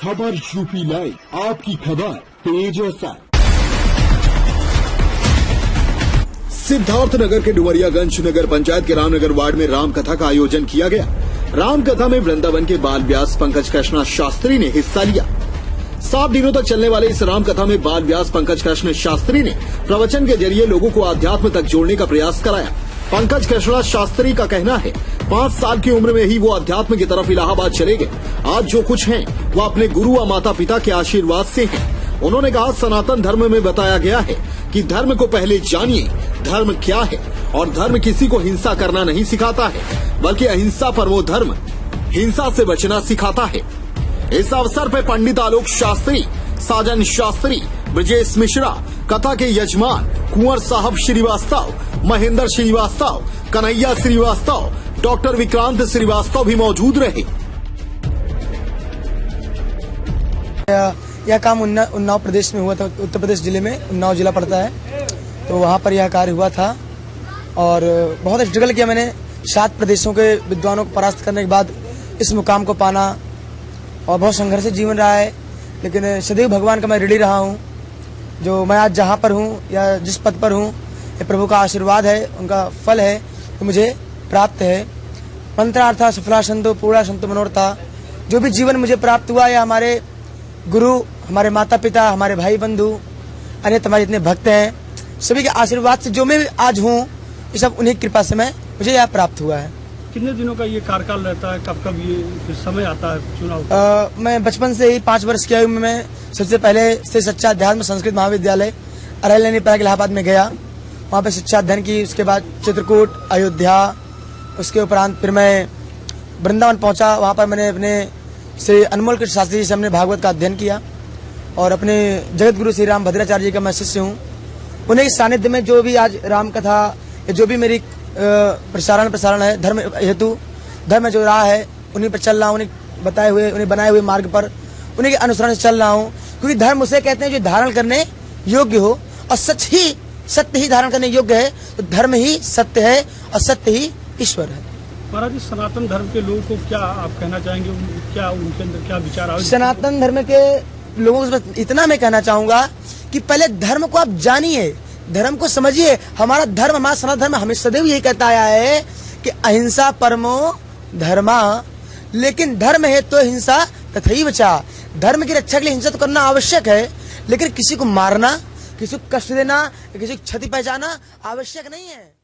खबर UP live, आपकी खबर तेज असर। सिद्धार्थनगर के डुमरियागंज नगर पंचायत के रामनगर वार्ड में रामकथा का आयोजन किया गया। रामकथा में वृंदावन के बाल व्यास पंकज कृष्णा शास्त्री ने हिस्सा लिया। 7 दिनों तक चलने वाले इस रामकथा में बाल व्यास पंकज कृष्ण शास्त्री ने प्रवचन के जरिए लोगों को आध्यात्म तक जोड़ने का प्रयास कराया। पंकज कृष्णा शास्त्री का कहना है 5 साल की उम्र में ही वो अध्यात्म की तरफ इलाहाबाद चले गए। आज जो कुछ हैं वो अपने गुरु व माता पिता के आशीर्वाद से हैं। उन्होंने कहा, सनातन धर्म में बताया गया है कि धर्म को पहले जानिए, धर्म क्या है। और धर्म किसी को हिंसा करना नहीं सिखाता है, बल्कि अहिंसा परमो धर्म, हिंसा से बचना सिखाता है। इस अवसर पर पंडित आलोक शास्त्री, साजन शास्त्री, ब्रजेश मिश्रा, कथा के यजमान कुंवर साहब श्रीवास्तव, महेंद्र श्रीवास्तव, कन्हैया श्रीवास्तव, डॉक्टर विक्रांत श्रीवास्तव भी मौजूद रहे। यह काम उन्नाव प्रदेश में हुआ था। उत्तर प्रदेश जिले में उन्नाव जिला पड़ता है, तो वहाँ पर यह कार्य हुआ था और बहुत स्ट्रगल किया मैंने। 7 प्रदेशों के विद्वानों को परास्त करने के बाद इस मुकाम को पाना और बहुत संघर्ष जीवन रहा है, लेकिन सदैव भगवान का मैं ऋणी रहा हूँ। जो मैं आज जहाँ पर हूँ या जिस पद पर हूँ, ये प्रभु का आशीर्वाद है, उनका फल है तो मुझे प्राप्त है। मंत्रार्था सफला संतो पूर्णा संतो मनोरथा। जो भी जीवन मुझे प्राप्त हुआ या हमारे गुरु, हमारे माता पिता, हमारे भाई बंधु, अन्य तुम्हारे जितने भक्त हैं, सभी के आशीर्वाद से जो मैं आज हूँ, ये सब उन्हीं की कृपा से मुझे यह प्राप्त हुआ है। कितने दिनों का ये कार्यकाल रहता है, कब कब ये समय आता है चुनाव? मैं बचपन से ही 5 वर्ष की आयु में मैं सबसे पहले से सच्चा अध्यात्म संस्कृत महाविद्यालय अरैल प्रयाग इलाहाबाद में गया। वहाँ पे शिक्षा अध्ययन की, उसके बाद चित्रकूट, अयोध्या, उसके उपरांत फिर मैं वृंदावन पहुँचा। वहाँ पर मैंने अपने श्री अनमोल कृष्ण शास्त्री जी से हमने भागवत का अध्ययन किया और अपने जगत गुरु श्री राम भद्राचार्य जी का मैं शिष्य हूँ। उन्हीं के सानिध्य में जो भी आज राम कथा, जो भी मेरी प्रसारण है धर्म हेतु, धर्म जो राह है, उन्हीं पर चल रहा हूँ। उन्हें बताए हुए, उन्हें बनाए हुए मार्ग पर, उन्हीं के अनुसरण से चल रहा हूँ। क्योंकि धर्म उसे कहते हैं जो धारण करने योग्य हो, और सत्य ही धारण करने योग्य है। तो धर्म ही सत्य है और सत्य ही ईश्वर है। महाराज, सनातन धर्म के लोगों को क्या आप कहना चाहेंगे? क्या उनके अंदर क्या विचार आए? सनातन धर्म के लोगों से इतना मैं कहना चाहूंगा कि पहले धर्म को आप जानिए, धर्म को समझिए। हमारा धर्म, हमारा सनातन धर्म हमें सदैव यही कहता आया है कि अहिंसा परमो धर्मा। लेकिन धर्म है तो हिंसा तथैव चा। धर्म की रक्षा के लिए हिंसा तो करना आवश्यक है, लेकिन किसी को मारना, किसी को कष्ट देना, किसी को क्षति पहुंचाना आवश्यक नहीं है।